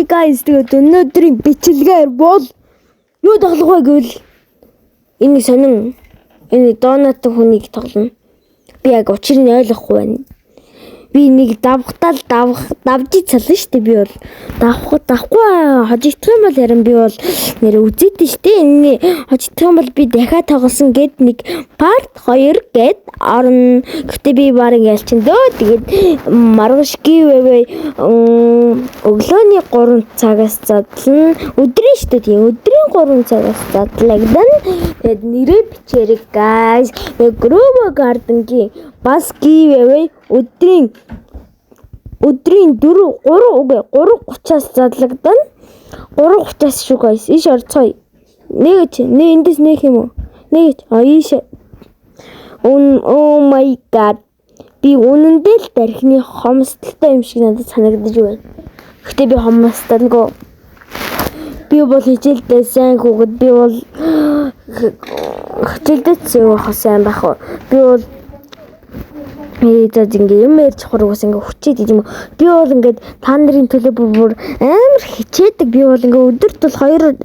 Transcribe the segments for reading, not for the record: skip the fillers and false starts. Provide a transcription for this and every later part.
Окей guys, тэгээд өнөөдрийн бичлэгээр бол юу тоглох вэ гэвэл энэ сонин энэ донат хүнийг тоглоно. Би яг учрыг нь ойлгохгүй байна. Би нэг давж цална шүү дээ. Би бол давхгүй хожигдох юм бол харин би бол нэр үзээдэн шүү дээ. Энэ хожигдох юм бол би дахиад тоглосон гэд нэг part 2 гэд орно. Гэтэ би баг ялчин дөө. Тэгээд маргаш гівээ өглөөний 3 цагаас задлан өдрийн шүү дээ. Өдрийн 3 цагаас задлагдана. Тэгээд нэрээ бичээрэй guys. Groove Garden-гийн бас гівээ өдрийн 3:30-аас задлагдана. 3:30-аас шүү guys. Иш орцгоё. Нэг эндээс нэг юм уу? Нэг иш. Oh my god. Би үнэндээ л дархины хомсдолтой юм шиг надад санагдаж байна. Гэтэ би хомсдолгүй. Би бол хичээлдээ сайн хүүхэд. Би бол хичээлдээ сайн байх уу? Би бол за ингэ юм ярьж хургаас ингэ хүчээд юм. Би бол ингээд та нарын төлөө бүр амар хичээдэг. Би бол ингээ өдөрт бол 10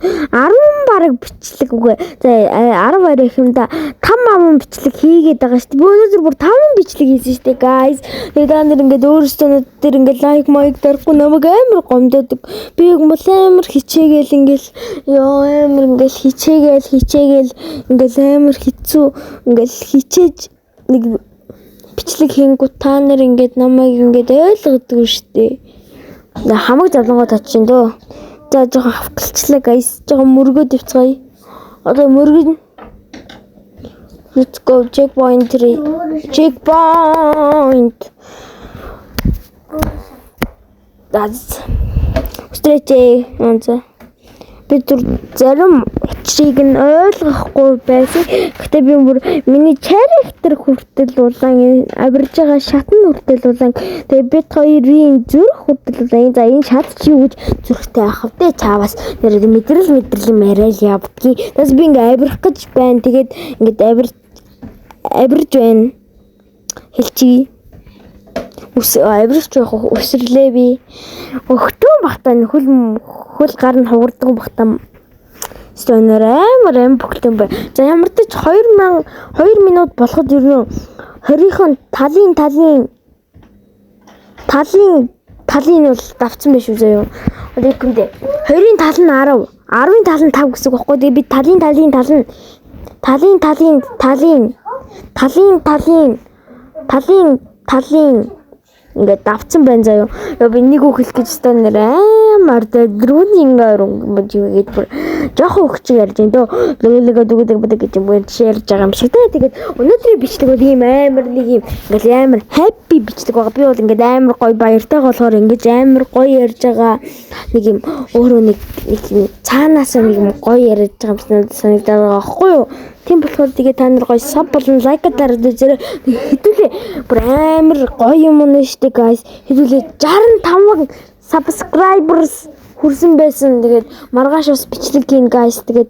бараг бичлэг үгүй. За 10 бараг юмда 5 бичлэг хийгээд байгаа шүү дээ. Би өнөөдөр бүр 5 бичлэг хийсэн шүү дээ guys. Тэгээд та нар ингээд өөрсдөө дээр ингээд лайк майк дарахгүй намайг амар гомдоодаг. Би яг амар хичээгээл ингээл амар ингээл хичээгээл ингээл амар хэцүү ингээл хичээж нэг бичлэг хийнгүү та нар ингээд намайг ингээд ойлгодог шүү дээ. Хамаг завлангууд очив дөө. За жоохон хавталчлаа guys. Жоохон мөргөд ивцгаая. Одоо мөргөн. Let's go checkpoint 3. Checkpoint. That's stretch онцоо. Би зарим учрыг нь ойлгохгүй байсан. Гэхдээ би бүр миний character хүртэл улаан авирж байгаа шатны хүртэл улаан. Тэгээ бид хоёрын зүрх хүртэл улаан. За энэ шат чи юу гэж зүрхтэй авах вэ? Цаавас нэр мэдрэл яриад явдгийг. Тэс би ингээ авирах гэж байна. Тэгээд ингээ авирж байна. Хэлчихье. Авирч явах өсрлээ би. Өгтөн бахтаа хөл гар нь хугардаг бахтаа. Стонер амар бүхэлдэн бай. За ямар ч 2 минут болоход юу 20-ын талын бол давцсан байх шүү заяа. Одоо гүндээ 20-ын тал нь 10, 10-ын тал нь 5 гэсэн үг байхгүй. Тэгээ би талын ингээд давцсан байна заяа. Би нэг үг хэлэх гэж стонер амар дрүүний ингээд бүр жоохон өгч ярьж байна дөө. Лөөлөгөө дүгдэг гэж юм ярьж байгаа юм шиг тэ. Тэгээд өнөөдрийн бичлэг бол ийм амар нэг юм ингээд амар happy бичлэг байгаа. Би бол ингээд амар гоё баяртай болохоор ингээд амар гоё ярьж байгаа. Нэг юм өөрөө нэг цаанаас нэг юм гоё ярьж байгаа юм санагдаад байгаа байхгүй юу? Тийм болохоор тэгээ та нар гоё саб болон лайкатаар үзээрэй. Хэдүүлээ бүр амар гоё юм уу штэ guys. Хэдүүлээ 65 subscribers хүрсэн байсан. Тэгээд маргааш бас бичлэг хийн guys. Тэгээд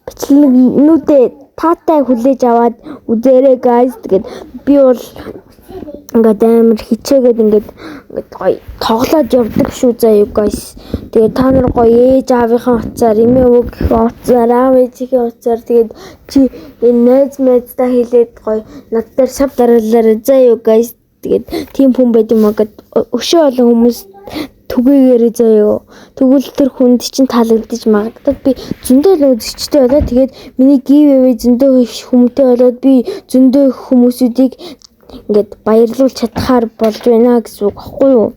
бичлэгнүүдээ таатай хүлээж аваад үзээрэй guys. Тэгээд би бол ингээд амар хичээгээд ингээд гоё тоглоод явдаг шүү заяа guys. Тэгээд та нар гоё ээж аавынхаа утсаар эмээ өвгийнхээ утсаар аав ээжийнхээ утсаар тэгээд чи энэ найзтай хэлээд гоё над дээр сав дараалаарай заяа guys. Тэгээд тийм хүн байд юм аа гэд өшөө олон хүмүүс түгээгээрээ заяа. Тэгвэл тэр хүнд чинь таалагдчих магадгүй. Би зөндөө л үзэгчтэй болоо. Тэгээд миний giveaway зөндөө хүмүүстээ болоод би зөндөө хүмүүсүүдийг ингээд баярлуулж чадхаар болж байна гэсэн үг баггүй юу?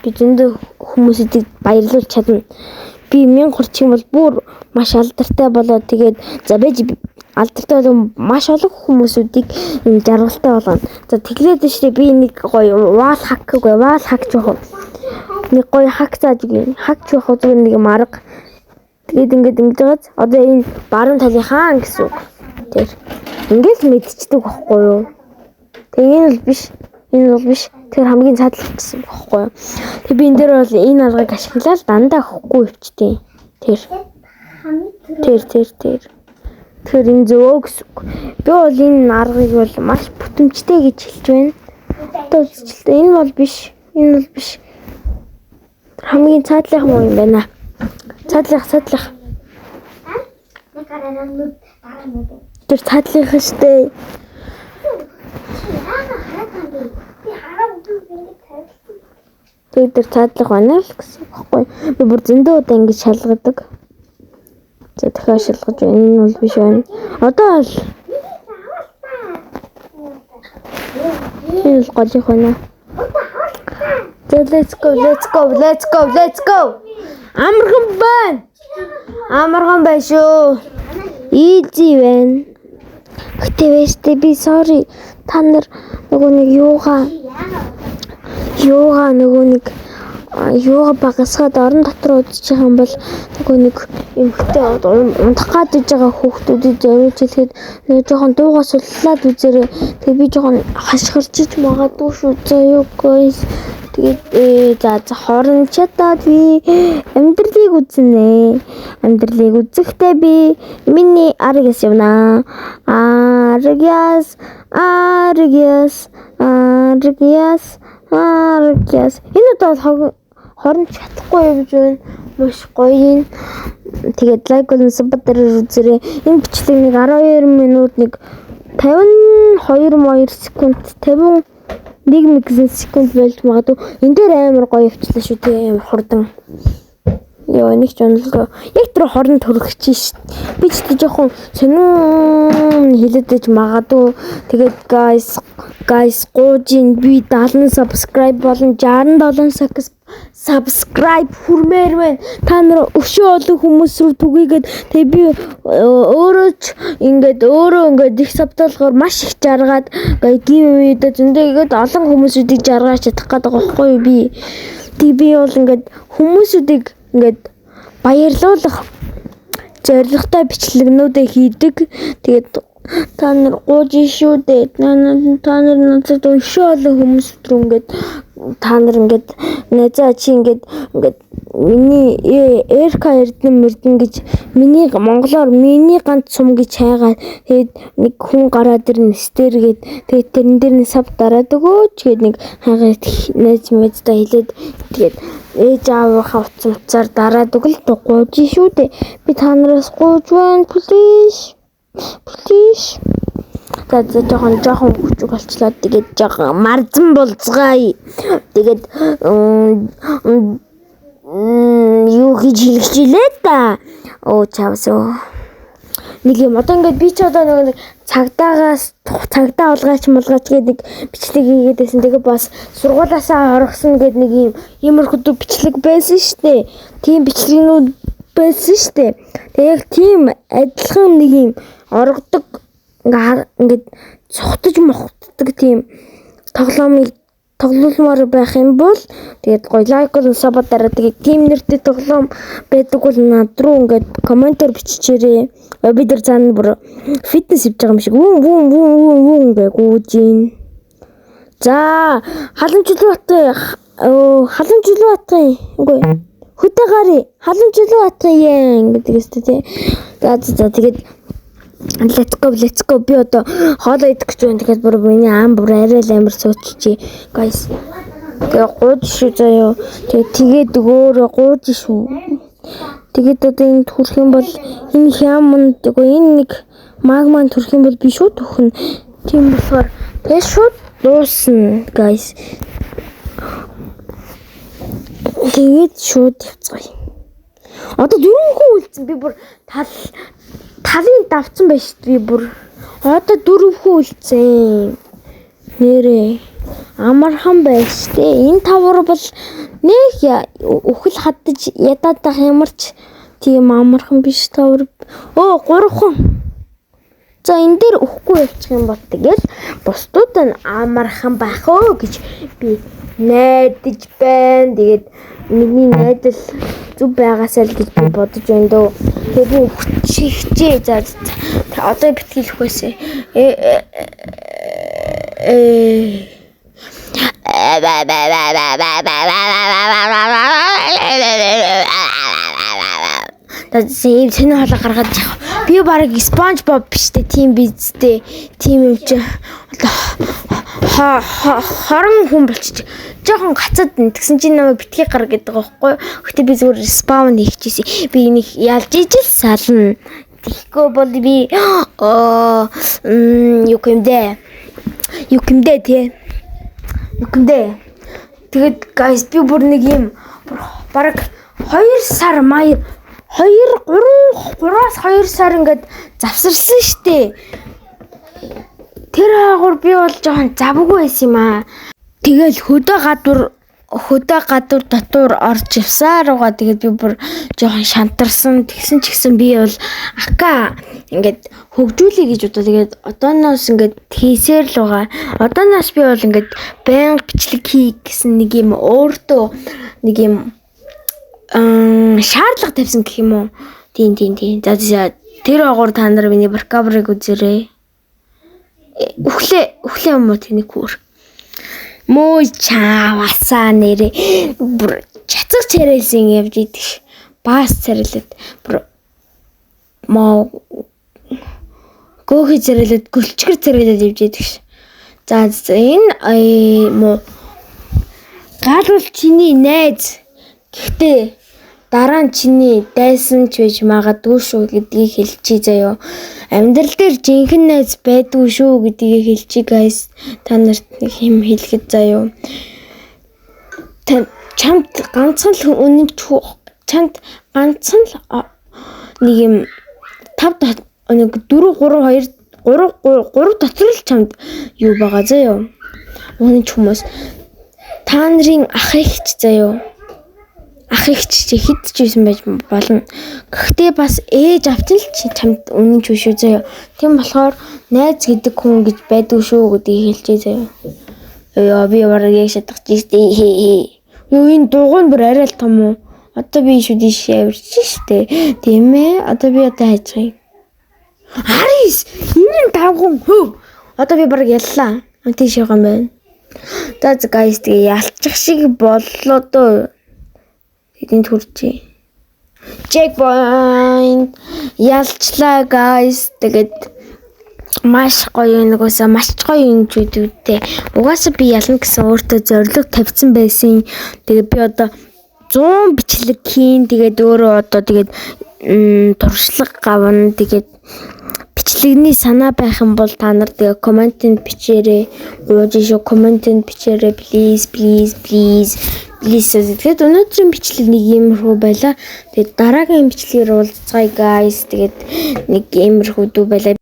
Би зөндөө хүмүүсүүдийг баярлуулж чадна. Би 1030 юм бол бүр маш алдартай болоод тэгээд за байж алдартай бол маш олон хүмүүсүүдийг жаргалтай болгоно. За тэглээд шүү би нэг гоё wall hack жоох. Нэг гоё hack зааж ийн. Hack жоох зүгээр нэг юм арга. Тэгээд ингээд ингэж байгааз одоо энэ баруун талын хаан гэсэн үг. Тэр ингээд мэдчихдэг баггүй юу? Энэ бол биш. Тэр хамгийн цаадлах гэсэн баггүй юу? Тэг би энэ дээр бол энэ аргыг ашиглаад дандаа хөхгүй өвчтэй. Тэр энэ зөө гэсэн. Би бол энэ аргыг бол маш бүтэмжтэй гэж хэлж байна. Одоо үзчихлээ. Энэ бол биш. хамгийн цаадлах муу юм байна. Цаадлах. Тэр цаадлах штэ. Тэр цаадлах байна л гэсэн баггүй. Би бүр зөндөө удаа ингэж шалгадаг. За дахиад шалгаж байна. Энэ бол биш байна. Одоо л энэ голих байна. За let's go. Амархан байна шүү. Easy байна. Гэтэ би sorry. Та нар нөгөө нэг юугаа багасгаад орон дотор удаж байгаа юм бол нөгөө нэг эмхтэй унтах гад иж байгаа хүүхдүүдэд зориулж хэлэхэд нөгөө жоохон дуугаа суллаад үзээрэй. Тэгээ би жоохон хашгирчиж магадгүй шүү. За юу guys. Тэгээд за хорон чатаад би амьдралыг үзнэ. Амьдралыг үзэхдээ би миний аргяс явна. Аргяс. Энэ удаа хорон чадахгүй явж байна. Маш гоё. Тэгээд лайк болон саб дээр үзээрэй. Энэ бичлэг нэг 12 минут 52 секунд 51 секунд болж магадгүй. Энэ дээр амар гоё явчлаа шүү дээ. Амар хурдан. Яа нэг ч онолгүй. Яг тэр хорон төрөгч шít. Би ч тэг жоохон сонин хэлэдэж магадгүй. Тэгээд guys гоожин би 70 subscribe болон 67 subscribe хүрмээр байна. Та нар өшөө олон хүмүүс рүү түгээгээд тэг би өөрөө их сабталгаар маш их жаргаад giveaway дэ зөндөөгээд олон хүмүүсүүдийг жаргаж чадах гэдэг байхгүй юу би. Тэг би бол хүмүүсүүдийг баярлуулах зорилготой бичлэгнүүдээ хийдэг. Тэгээд та нар гууж шүү дээ. Та нар надад өшөө олон хүмүүс рүү та нар найзаа чи миний эрка эрдэн гэж миний монголоор миний ганц сум гэж хайгаад тэгээд нэг хүн гараад ирнэ стэргээд тэгээд тэрэн дээр нэг сав дараад өгөөч гээд нэг хайгаад найз мэддээ хэлээд тэгээд ээж аавынхаа утсаар дараад өгөл гууж шүү дээ. Би та нараас гууж байна please. Тэгээд жоохон хүчиг болчлаа. Тэгээд жоохон марзан болцгаая. Тэгээд юу гэж хэлчихлээ та. Чавсоо. Нэг юм одоо би ч одоо нэг цагдаа улгаач гэдэг бичлэг хийгээд байсан. Тэгээд бас сургуулаасаа орохсон гэдэг нэг иймэрхүү бичлэг байсан штэ. Тийм бичлэгнүүд байсан штэ. Тэгээд яг тийм адилхан нэг оргодог цухтаж мохтдаг тийм тоглоомор байх юм бол тэгээд гоё лайк болон саб дараад тэгээд тим нэртэй тоглоом байдаг бол над руу комментээр биччихээрэй. Бид нар цаана бүр фитнес хийж байгаа юм шиг вүүн гүүжин. За халамжлуулбатын үгүй хөтөгари халамжлуулбatan гэдэг өстэй тий. За тэгээд let's go би одоо хоолоо идэх гэж байна. Тэгэхээр бүр миний бүр арай л амар суучих guys. Тэгээ гууж шүү заяа. Тэгээд өөрөө гууж шүү. Тэгээд одоо энэ төрөх юм бол энэ хямд энэ нэг магман төрөх юм бол би шууд төхнө. Тийм болохоор тэгээ шууд дуусна guys. Тэгээд шууд явцгаая. Одоо 4 хүн үлдсэн. Би бүр талын давцсан байж шүү дээ. Би бүр одоо 4 хүн үлдсэн. Нэрээ амархан байж дээ. Энэ тавар бол нэг өхөл хадаж ядаад байх ямарч тийм амархан биш тавар. 3 хүн. За энэ дээр өхгүй явчих юм бол тэгэл бусдууд нь амархан байх оо гэж би найдаж байна. Тэгээд миний найдал зүг байгаасаа л гэж би бодож байна дөө. Тэгээд хүчтэй за одоо битгийлэх байсан. Тэгээд тэн хоолой гаргаад би бараг SpongeBob биштэй тийм бизтэй тийм юм чи хорон хүн болчих. Жохон гацаад тэгсэн чинь намайг битгий гар гэдэг байхгүй. Гэтэ би зүгээр спаун хийчихсэн. Би энийг ялж ижил сална. Тэгэхгүй бол би юу гэмдэ тий. Тэгээд guys би бүр нэг юм бараг 2 сар маяг 3-аас 2 сар ингээд завсарсан штэ. Тэр хаагур би бол жоохон завгүй байсан юм аа. Тэгэл хөдөө гадуур дотор орж явсаруугаа тэгээд би бүр жоохон шантарсан. Тэгсэн ч гэсэн би бол ака ингээд хөгжүүлээ гэж бодоо. Тэгээд одооноос ингээд хийсээр л байгаа. Одооноос би бол ингээд байнга бичлэг хий гэсэн нэг юм өөртөө нэг юм шаардлага тавьсан гэх юм уу. Тийм. За тэр агуур та нар миний баркабрыг үзээрэй. Үхлээ юм уу тэнийг хөр. Мой чаавасаа нэрээ бүр чацаг царайлсан явж идэх. Баас царайлаад бүр моо гөөхи царайлаад гөлчгөр царайлаад явж идэх. За энэ моо гаалвал чиний найз. Гэхдээ дараа нь чиний дайсан ч байж магадгүй шүү гэдгийг хэлчихье заяо. Амьдрал дээр жинхэнэ найз байдгүй шүү гэдгийг хэлчихье guys. Та нарт нэг юм хэлэхэд заяо. Чамд ганцхан л чамд ганцхан л нэг юм 5 нэг 4 3 дотор л чамд юу байгаа заяо. Үнэн ч хүмүүс та нарын ах ихч заяо. Ах ихч хэд ч байсан байж болно. Гэхдээ бас ээж авч л чамд үнэн ч шүү заяа. Тийм болохоор найз гэдэг хүн гэж байдгүй шүү гэдгийг хэлчихье заяа. Ёо би бараг яг шатах чийстэй. Юу энэ дугуйн бүр арай л том уу? Одоо би шүү дийш явж штэ. Тийм ээ. Одоо би хайцгаая. Арис энэ давгун хөө. Одоо би бараг яллаа. Тийш явах юм байна. За guys тэгээ ялчих шиг боллоо доо. Энд хүрчээ. Checkpoint. Ялчлаа guys. Тэгээд маш гоё нэгөөсөө маш гоё юм ч үдвэтэй. Угаасаа би ялна гэсэн өөртөө зорилго тавьсан байсан. Тэгээд би одоо 100 бичлэг хийн. Тэгээд өөрөө одоо тэгээд туршлага гавна. Тэгээд бичлэгний санаа байх юм бол та нар тэгээ комментэнд бичээрэй. Ууж шүү комментэнд бичээрэй please. Тэгэхээр өнөөдрийн бичлэг нэг иймэрхүү байлаа. Тэгээд дараагийн бичлэгээр уулзцгаая guys. Тэгээд нэг иймэрхүү дүү байлаа.